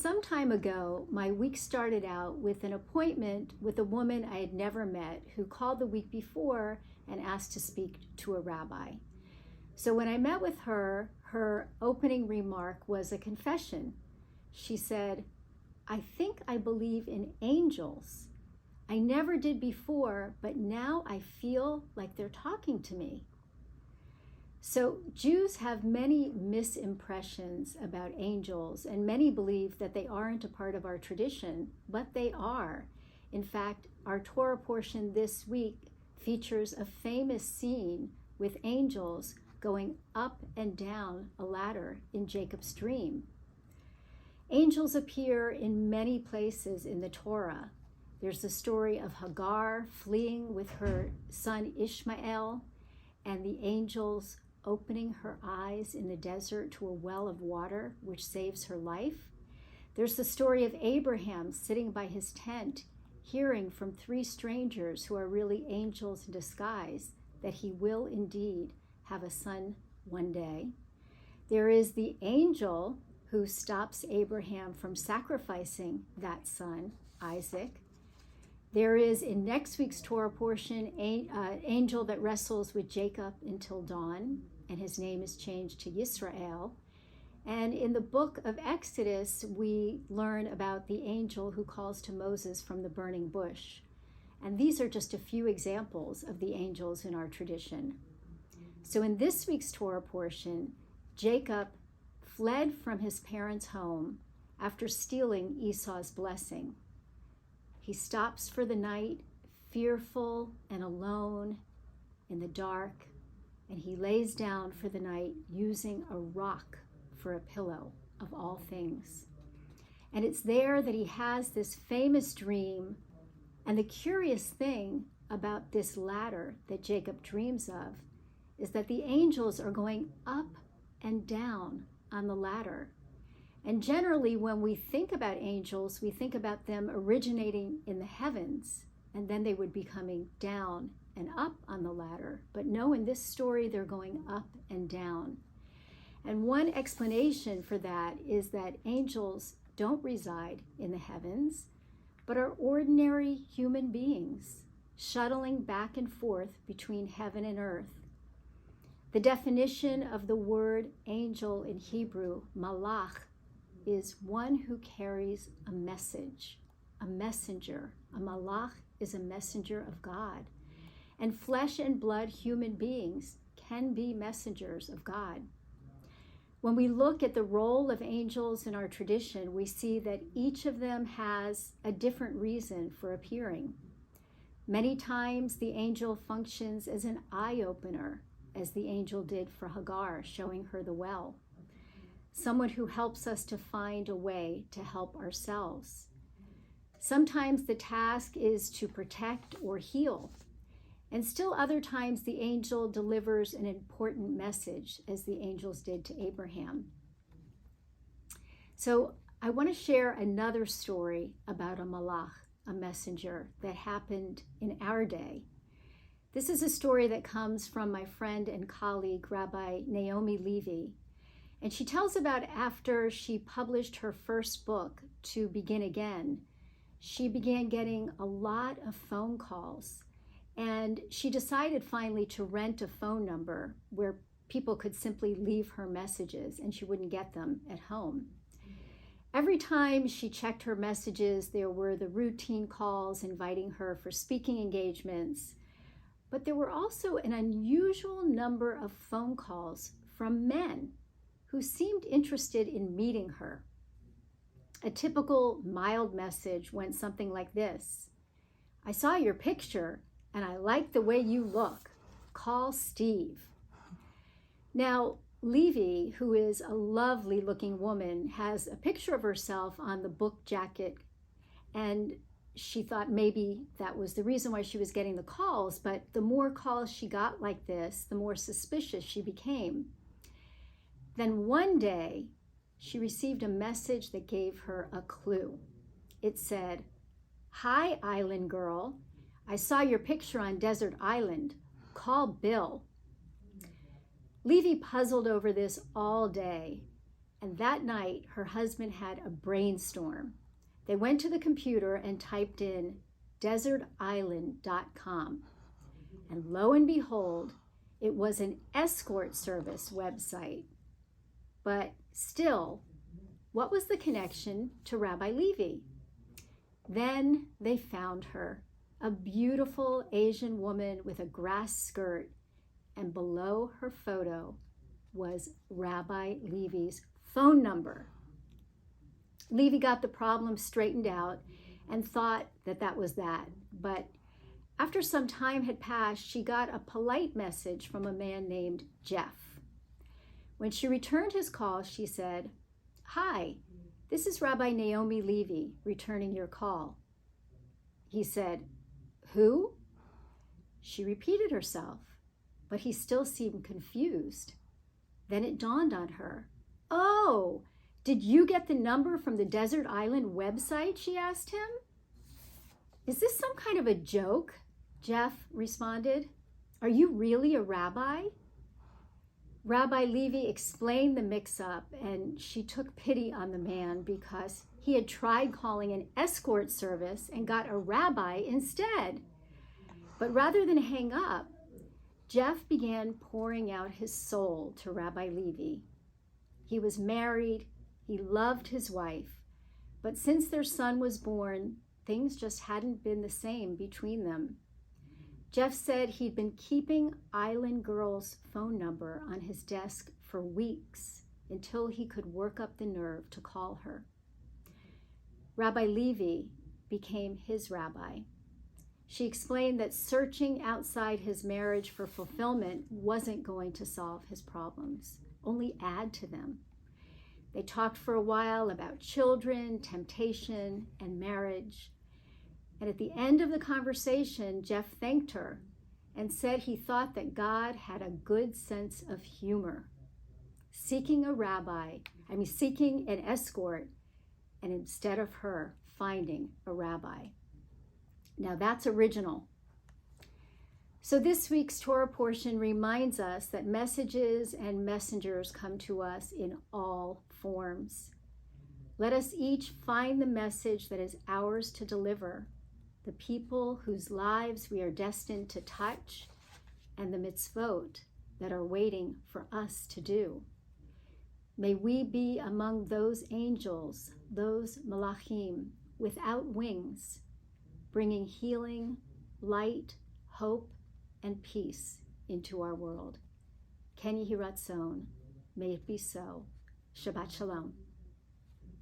Some time ago, my week started out with an appointment with a woman I had never met who called the week before and asked to speak to a rabbi. So when I met with her, her opening remark was a confession. She said, "I think I believe in angels. I never did before, but now I feel like they're talking to me." So Jews have many misimpressions about angels, and many believe that they aren't a part of our tradition, but they are. In fact, our Torah portion this week features a famous scene with angels going up and down a ladder in Jacob's dream. Angels appear in many places in the Torah. There's the story of Hagar fleeing with her son Ishmael, and the angels opening her eyes in the desert to a well of water, which saves her life. There's the story of Abraham sitting by his tent, hearing from 3 strangers who are really angels in disguise that he will indeed have a son one day. There is the angel who stops Abraham from sacrificing that son, Isaac. There is, in next week's Torah portion, an angel that wrestles with Jacob until dawn, and his name is changed to Yisrael. And in the book of Exodus, we learn about the angel who calls to Moses from the burning bush. And these are just a few examples of the angels in our tradition. So in this week's Torah portion, Jacob fled from his parents' home after stealing Esau's blessing. He stops for the night, fearful and alone in the dark, and he lays down for the night using a rock for a pillow of all things. And it's there that he has this famous dream. And the curious thing about this ladder that Jacob dreams of is that the angels are going up and down on the ladder. And generally, when we think about angels, we think about them originating in the heavens, and then they would be coming down and up on the ladder. But no, in this story, they're going up and down. And one explanation for that is that angels don't reside in the heavens, but are ordinary human beings, shuttling back and forth between heaven and earth. The definition of the word angel in Hebrew, malach, is one who carries a message, a messenger. A malach is a messenger of God. And flesh and blood human beings can be messengers of God. When we look at the role of angels in our tradition, we see that each of them has a different reason for appearing. Many times the angel functions as an eye-opener, as the angel did for Hagar, showing her the well. Someone who helps us to find a way to help ourselves. Sometimes the task is to protect or heal. And still other times the angel delivers an important message, as the angels did to Abraham. So I want to share another story about a malach, a messenger, that happened in our day. This is a story that comes from my friend and colleague, Rabbi Naomi Levy. And she tells about after she published her first book, To Begin Again, she began getting a lot of phone calls. And she decided finally to rent a phone number where people could simply leave her messages and she wouldn't get them at home. Every time she checked her messages, there were the routine calls inviting her for speaking engagements. But there were also an unusual number of phone calls from men who seemed interested in meeting her. A typical mild message went something like this: "I saw your picture and I like the way you look. Call Steve." Now, Levy, who is a lovely looking woman, has a picture of herself on the book jacket, and she thought maybe that was the reason why she was getting the calls, but the more calls she got like this, the more suspicious she became. Then one day, she received a message that gave her a clue. It said, "Hi, island girl. I saw your picture on Desert Island. Call Bill." Levy puzzled over this all day. And that night, her husband had a brainstorm. They went to the computer and typed in desertisland.com. And lo and behold, it was an escort service website. But still, what was the connection to Rabbi Levi? Then they found her, a beautiful Asian woman with a grass skirt, and below her photo was Rabbi Levi's phone number. Levi got the problem straightened out and thought that was that. But after some time had passed, she got a polite message from a man named Jeff. When she returned his call, she said, "Hi, this is Rabbi Naomi Levi returning your call." He said, "Who?" She repeated herself, but he still seemed confused. Then it dawned on her. "Oh, did you get the number from the Desert Island website?" she asked him. "Is this some kind of a joke?" Jeff responded. "Are you really a rabbi?" Rabbi Levi explained the mix-up, and she took pity on the man because he had tried calling an escort service and got a rabbi instead. But rather than hang up, Jeff began pouring out his soul to Rabbi Levi. He was married, he loved his wife, but since their son was born, things just hadn't been the same between them. Jeff said he'd been keeping Island Girl's phone number on his desk for weeks until he could work up the nerve to call her. Rabbi Levi became his rabbi. She explained that searching outside his marriage for fulfillment wasn't going to solve his problems, only add to them. They talked for a while about children, temptation, and marriage. And at the end of the conversation, Jeff thanked her and said he thought that God had a good sense of humor, seeking an escort, and instead of her, finding a rabbi. Now that's original. So this week's Torah portion reminds us that messages and messengers come to us in all forms. Let us each find the message that is ours to deliver, the people whose lives we are destined to touch, and the mitzvot that are waiting for us to do. May we be among those angels, those malachim without wings, bringing healing, light, hope, and peace into our world. Ken Yehi Ratzon, may it be so. Shabbat Shalom.